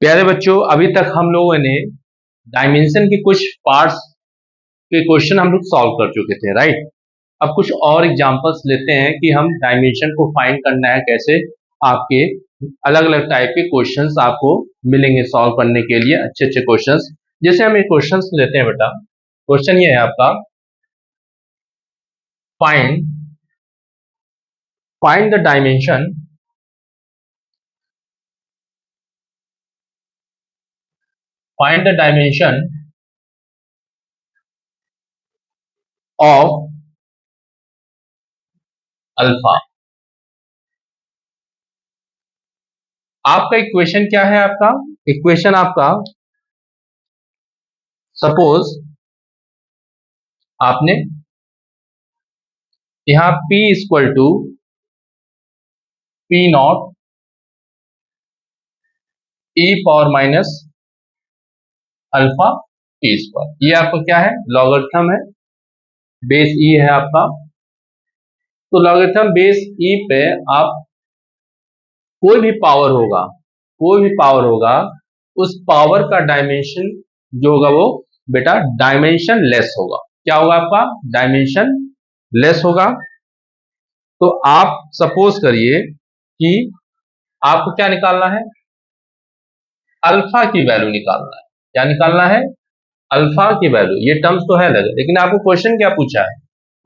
प्यारे बच्चों, अभी तक हम लोगों ने डायमेंशन के कुछ पार्ट्स के क्वेश्चन हम लोग सॉल्व कर चुके थे, राइट। अब कुछ और एग्जांपल्स लेते हैं कि हम डायमेंशन को फाइंड करना है कैसे। आपके अलग अलग टाइप के क्वेश्चंस आपको मिलेंगे सॉल्व करने के लिए, अच्छे अच्छे क्वेश्चंस। जैसे हम ये क्वेश्चंस लेते हैं बेटा, क्वेश्चन ये है आपका, find find the dimension find the dimension of alpha. आपका इक्वेशन क्या है? आपका इक्वेशन आपका, सपोज आपने यहां P equal to P naught e power minus alpha T square, ये आपका क्या है? लॉगरिथम है, बेस ई है आपका। तो लॉगरिथम बेस ई पे आप कोई भी पावर होगा, उस पावर का डायमेंशन जो होगा वो बेटा डायमेंशन लेस होगा। क्या होगा आपका? डायमेंशन लेस होगा। तो आप सपोज करिए कि आपको क्या निकालना है? अल्फा की वैल्यू निकालना है। क्या निकालना है? अल्फा की वैल्यू। ये टर्म्स तो है अलग, लेकिन आपको क्वेश्चन क्या पूछा है?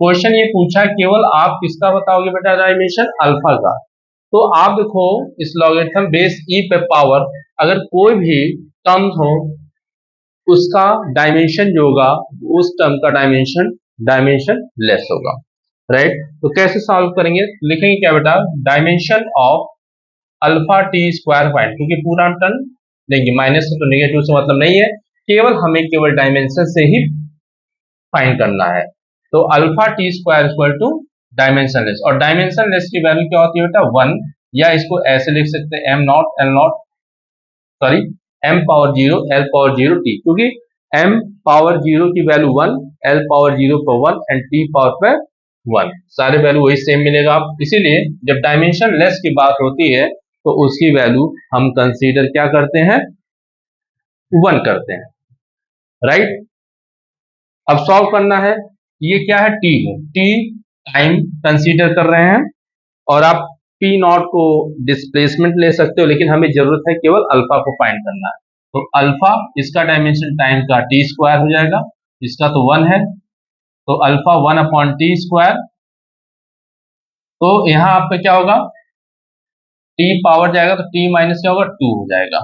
क्वेश्चन ये पूछा केवल आप किसका बताओगे बेटा? डायमेंशन अल्फा का। तो आप देखो, इस लॉगरिथम बेस ई पे पावर अगर कोई भी टर्म्स हो, उसका डायमेंशन जो होगा उस टर्म का डायमेंशन लेस होगा, राइट। तो कैसे सॉल्व करेंगे? लिखेंगे क्या बेटा? Dimension of alpha T square find, क्योंकि पूरा टर्म देखिए माइनस से तो नेगेटिव से मतलब नहीं है, केवल डायमेंशन से ही फाइंड करना है। तो alpha T square equal to dimensionless, और डायमेंशन लेस की वैल्यू क्या होती है बेटा? 1, या इसको ऐसे लिख सकते हैं M naught L naught, sorry M power 0 L power 0 T, क्योंकि एम पावर 0 की वैल्यू 1, एल पावर 0 पर 1 एंड टी पावर पर 1, सारे वैल्यू वही सेम मिलेगा आप। इसीलिए जब डायमेंशन लेस की बात होती है तो उसकी वैल्यू हम कंसीडर क्या करते हैं? 1 करते हैं, राइट। अब सॉल्व करना है। ये क्या है? टी है, टी टाइम कंसीडर कर रहे हैं, और आप पी नॉट को डिस्प्लेसमेंट ले सकते हो, लेकिन हमें जरूरत है केवल अल्फा को फाइंड करना है। तो अल्फा, इसका डायमेंशन टाइम का टी स्क्वायर हो जाएगा, इसका तो 1 है, तो अल्फा 1 अपॉन टी स्क्वायर। तो यहां आपका क्या होगा? टी पावर जाएगा तो टी माइनस क्या होगा? 2 हो जाएगा।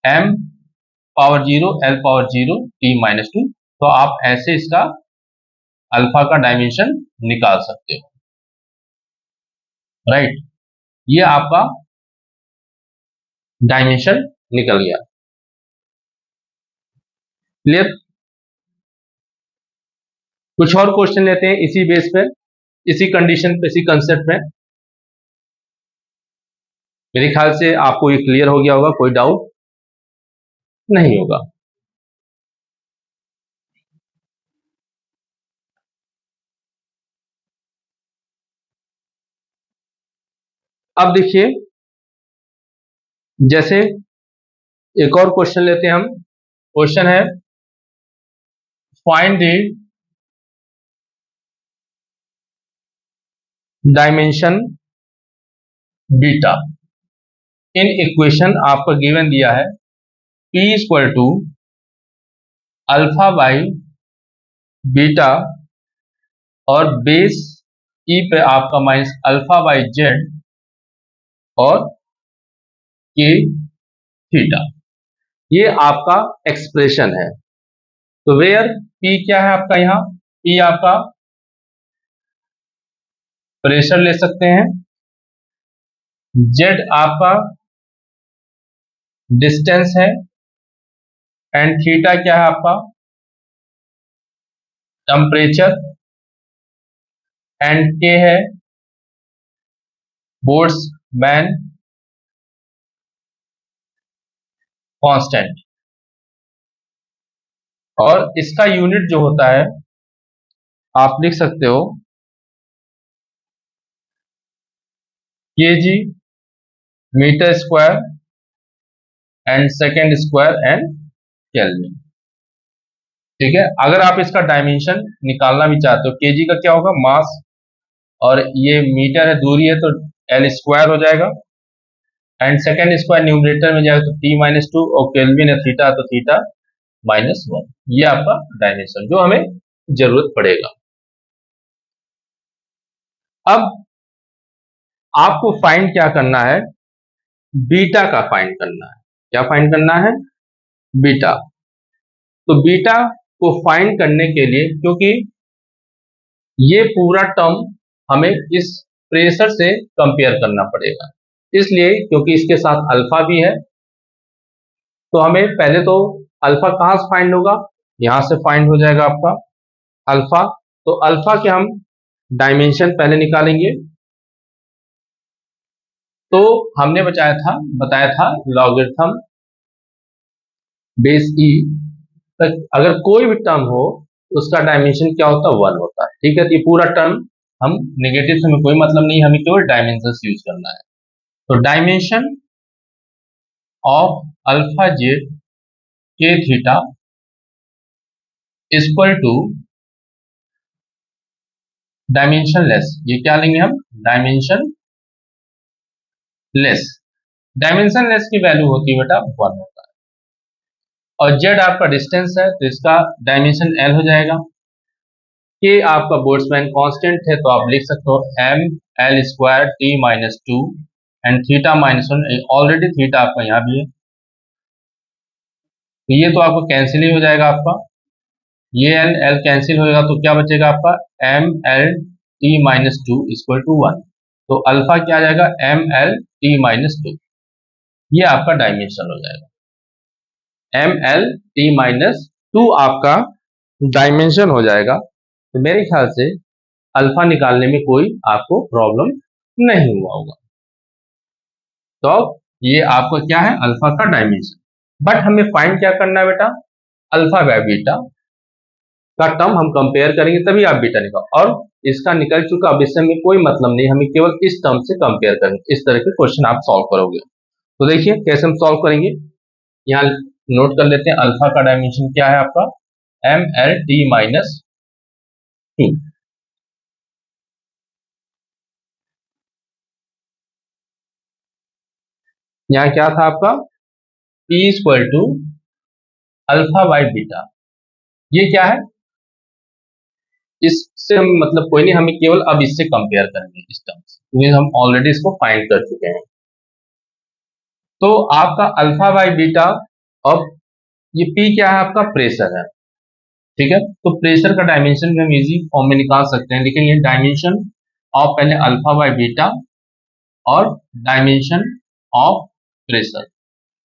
M power 0 L power 0 T minus 2। तो आप ऐसे इसका अल्फा का डायमेंशन निकाल सकते हो, राइट। ये आपका डायमेंशन निकल गया, क्लियर। कुछ और क्वेश्चन लेते हैं इसी बेस पे, इसी कंडीशन पे, इसी कंसेप्ट पे। मेरे ख्याल से आपको ये क्लियर हो गया होगा, कोई डाउट नहीं होगा। अब देखिए, जैसे एक और क्वेश्चन लेते हैं हम। क्वेश्चन है, find the dimension beta. In equation आपको गिवन दिया है P equal to alpha by beta, और बेस ई पे आपका माइनस अल्फा बाई जेड और के थीटा, ये आपका एक्सप्रेशन है। तो वेयर P क्या है आपका? यहाँ P आपका प्रेशर ले सकते हैं, जेड आपका डिस्टेंस है, एंड थीटा क्या है आपका? टेम्परेचर, एंड के है बोल्ट्जमैन कांस्टेंट। और इसका यूनिट जो होता है आप लिख सकते हो KG metre square and second square and kelvin. ठीक है, अगर आप इसका डायमेंशन निकालना भी चाहते हो, केजी का क्या होगा, मास, और ये मीटर है, दूरी है, तो एल स्क्वायर हो जाएगा, एंड सेकेंड स्क्वायर न्यूमरेटर में जाएगा तो t-2, और केल्विन है थीटा, तो थीटा -1। ये आपका डायमेंशन जो हमें जरूरत पड़ेगा। अब आपको फाइंड क्या करना है, बीटा का फाइंड करना है। क्या फाइंड करना है, बीटा। तो बीटा को फाइंड करने के लिए, क्योंकि ये पूरा टर्म हमें इस प्रेशर से कंपेयर करना पड़ेगा, इसलिए क्योंकि इसके साथ अल्फा भी है, तो हमें पहले तो अल्फा कहाँ से फाइंड होगा, यहां से फाइंड हो जाएगा आपका अल्फा। तो अल्फा के हम डायमेंशन पहले निकालेंगे। तो हमने बताया था लॉगरिथम बेस ई तक अगर कोई भी टर्म हो तो उसका डायमेंशन क्या होता है, 1 होता है। ठीक है, तो ये पूरा टर्म हम नेगेटिव से हमें कोई मतलब नहीं, हमें केवल डायमेंशन यूज करना है। तो डायमेंशन ऑफ अल्फा जेड के theta equal to dimensionless. ये क्या लेंगे हम, डायमेंशन लेस। डायमेंशन लेस की वैल्यू होती है बेटा 1 होता है, और जेड आपका डिस्टेंस है तो इसका डायमेंशन एल हो जाएगा। के आपका बोल्ट्जमैन कांस्टेंट है, तो आप लिख सकते हो M L square t-2 and theta -1। Already theta आपका यहाँ भी है, तो ये तो आपको कैंसिल ही हो जाएगा आपका, ये एल एल कैंसिल होगा, तो क्या बचेगा आपका M L t-2 equal to 1। तो अल्फा क्या आ जाएगा, एम एल t-2। ये आपका डायमेंशन हो जाएगा, एम एल t-2 आपका डायमेंशन हो जाएगा। तो मेरे ख्याल से अल्फा निकालने में कोई आपको प्रॉब्लम नहीं हुआ होगा। तो ये आपका क्या है, अल्फा का डायमेंशन। बट हमें फाइंड क्या करना है बेटा, अल्फा बाय बीटा का टर्म हम कंपेयर करेंगे तभी आप बीटा निकाल, और इसका निकल चुका, अब इससे हमें कोई मतलब नहीं, हमें केवल इस टर्म से कंपेयर करेंगे। इस तरह के क्वेश्चन आप सॉल्व करोगे। तो देखिए कैसे हम सॉल्व करेंगे, यहाँ नोट कर लेते हैं। अल्फा का डायमेंशन क्या है आपका, एम एल t-2। यहाँ क्या था आपका, p equal to alpha by beta. ये क्या है, इससे हम मतलब कोई नहीं, हमें केवल अब इससे कंपेयर करेंगे इस टर्म से, क्योंकि हम ऑलरेडी इसको फाइंड कर चुके हैं। तो आपका अल्फा बाई बीटा, अब ये P क्या है आपका, प्रेशर है। ठीक है, तो प्रेशर का डायमेंशन भी हम इजी फॉर्म में निकाल सकते हैं, लेकिन ये डायमेंशन ऑफ पहले अल्फा बाई बीटा और डायमेंशन ऑफ प्रेशर।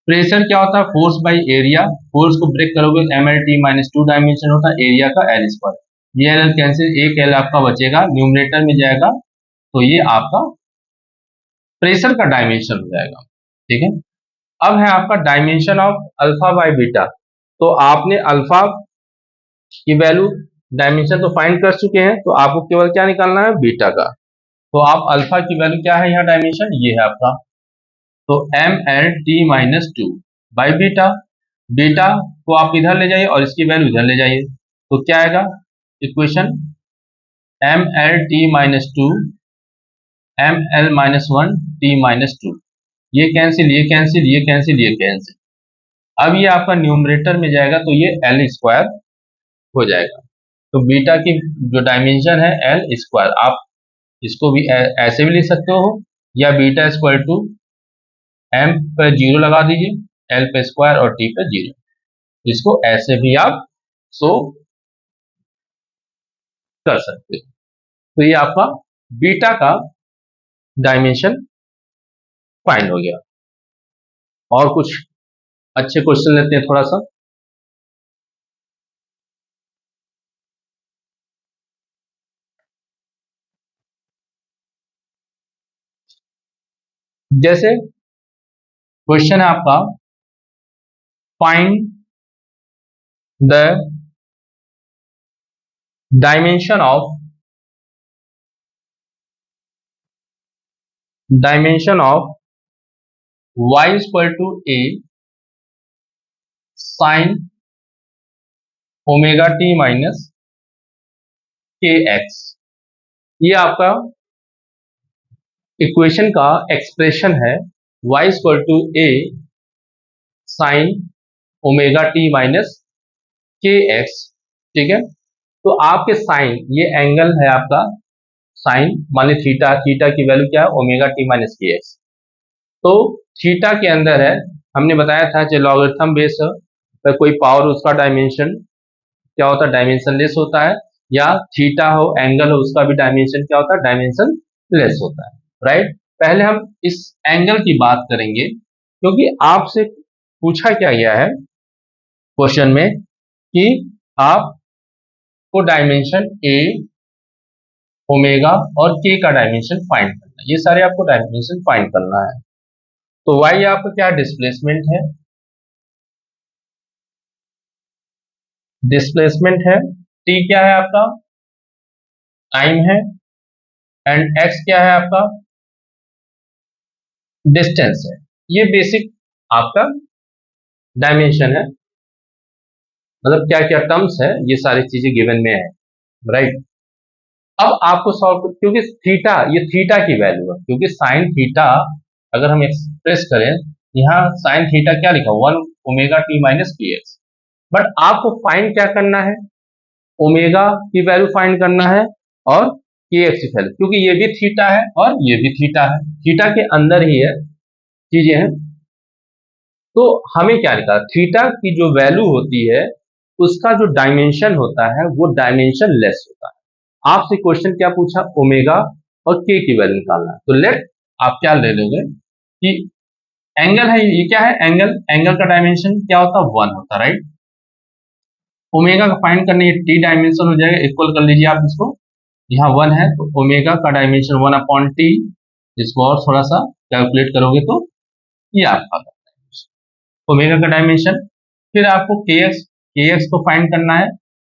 प्रेशर क्या होता है, फोर्स बाई एरिया। फोर्स को ब्रेक करोगे तो mlt-2 डायमेंशन होता है, एरिया का एल स्क्वायर। ये एल कैंसिल, एक एल आपका बचेगा, न्यूमरेटर में जाएगा, तो ये आपका प्रेशर का डायमेंशन हो जाएगा। ठीक है, अब है आपका dimension of alpha by beta. तो आपने अल्फा की वैल्यू डायमेंशन तो फाइंड कर चुके हैं, तो आपको केवल क्या निकालना है, बीटा का। तो आप अल्फा की वैल्यू क्या है, यहाँ डायमेंशन ये है आपका, तो M L t-2 by beta. Beta को आप इधर ले जाइए और इसकी वैल्यू इधर ले जाइए, तो क्या आएगा equation, M L t-2 M L -1 t-2। ये कैंसिल, ये कैंसिल, ये कैंसिल, ये कैंसिल। अब ये आपका न्यूमरेटर में जाएगा, तो ये एल स्क्वायर हो जाएगा। तो बीटा की जो डायमेंशन है एल स्क्वायर, आप इसको भी ऐसे भी लिख सकते हो, या बीटा स्क्वायर टू एम पे 0 लगा दीजिए, एल पे स्क्वायर और टी पे 0। इसको ऐसे भी आप सो कर सकते हो। तो ये आपका बीटा का डायमेंशन फाइंड हो गया। और कुछ अच्छे क्वेश्चन लेते हैं थोड़ा सा। जैसे क्वेश्चन है आपका, find the dimension of y equal to a sine omega T minus K X, ये आपका इक्वेशन का एक्सप्रेशन है y equal to A sine omega T minus K X. ठीक है, तो आपके साइन, ये एंगल है आपका साइन, मान ली थीटा, थीटा की वैल्यू क्या है omega T minus K x. तो थीटा के अंदर है, हमने बताया था जो लॉगरिथम बेस पर कोई पावर उसका डायमेंशन क्या होता है, डायमेंशन लेस होता है, या थीटा हो एंगल हो उसका भी डायमेंशन क्या होता है, डायमेंशन लेस होता है। राइट, पहले हम इस एंगल की बात करेंगे, क्योंकि आपसे पूछा क्या गया है क्वेश्चन में कि आपको डायमेंशन ए, ओमेगा और के का डायमेंशन फाइंड करना है, ये सारे आपको डायमेंशन फाइंड करना है। तो वाई आपका क्या डिस्प्लेसमेंट है, डिस्प्लेसमेंट है, टी क्या है आपका टाइम है, एंड एक्स क्या है आपका डिस्टेंस है। ये बेसिक आपका डायमेंशन है, मतलब क्या क्या टर्म्स है, ये सारी चीजें गिवन में है। राइट, अब आपको सॉल्व, क्योंकि थीटा, ये थीटा की वैल्यू है, क्योंकि साइन थीटा अगर हम एक्सप्रेस करें, यहाँ साइन थीटा क्या लिखा, 1 omega T minus P x. But आपको फाइंड क्या करना है, ओमेगा की वैल्यू फाइंड करना है और के एक्स की वैल्यू, क्योंकि ये भी थीटा है और ये भी थीटा है, थीटा के अंदर ही है चीजें हैं। तो हमें क्या लिखा, थीटा की जो वैल्यू होती है उसका जो डायमेंशन होता है वो डायमेंशन लेस होता है। आपसे क्वेश्चन क्या पूछा, ओमेगा और के की वैल्यू निकालना है। तो लेट आप क्या ले लोगे कि एंगल है, ये क्या है एंगल, एंगल का डायमेंशन क्या होता है 1 होता है। राइट, ओमेगा का फाइंड करने टी डायमेंशन हो जाएगा, इक्वल कर लीजिए आप इसको, यहाँ 1 है तो ओमेगा का डायमेंशन 1 अपॉन टी, इसको और थोड़ा सा कैलकुलेट करोगे तो ये आपका ओमेगा का डायमेंशन। फिर आपको के एक्स को फाइंड करना है,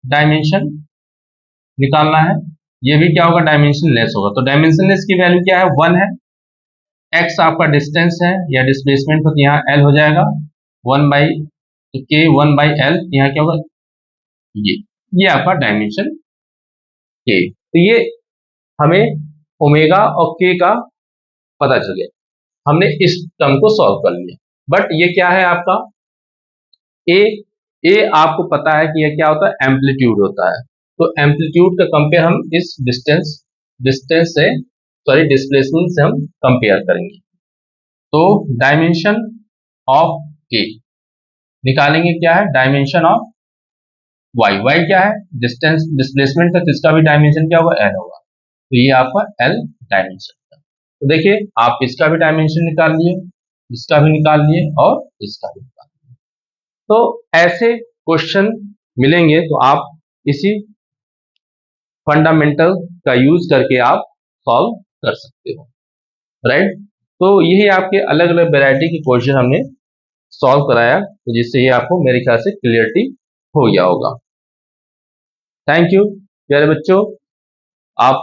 डायमेंशन निकालना है, ये भी क्या होगा डायमेंशन लेस होगा। तो डायमेंशन लेस की वैल्यू क्या है 1 है, एक्स आपका डिस्टेंस है या डिस्प्लेसमेंट, तो यहाँ एल हो जाएगा 1 बाई के, 1 बाई एल, यहाँ क्या होगा ये आपका डायमेंशन के। तो ये हमें ओमेगा और के का पता चल गया, हमने इस टर्म को सॉल्व कर लिया। बट ये क्या है आपका ए, ए आपको पता है कि ये क्या होता है एम्पलीट्यूड होता है, तो एम्पलीट्यूड का कंपेयर हम इस डिस्टेंस से, सॉरी डिस्प्लेसमेंट से हम कंपेयर करेंगे। तो डायमेंशन ऑफ के निकालेंगे, क्या है डायमेंशन ऑफ वाई, वाई क्या है डिस्टेंस, डिस्प्लेसमेंट है तो इसका भी डायमेंशन क्या होगा एल होगा, तो ये आपका एल डायमेंशन है। तो देखिए आप इसका भी डायमेंशन निकाल लिए, इसका भी निकाल लिए और इसका भी निकाल लिए। तो ऐसे क्वेश्चन मिलेंगे तो आप इसी फंडामेंटल का यूज करके आप सॉल्व कर सकते हो। राइट, तो यही आपके अलग अलग वैरायटी के क्वेश्चन हमने सॉल्व कराया, तो जिससे ये आपको मेरे ख्याल से क्लियरिटी हो गया होगा। थैंक यू प्यारे बच्चों, आप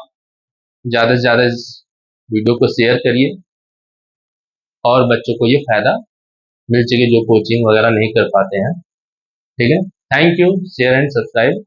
ज़्यादा से ज़्यादा इस वीडियो को शेयर करिए और बच्चों को ये फायदा मिल सके जो कोचिंग वगैरह नहीं कर पाते हैं। ठीक है, thank you, share and subscribe.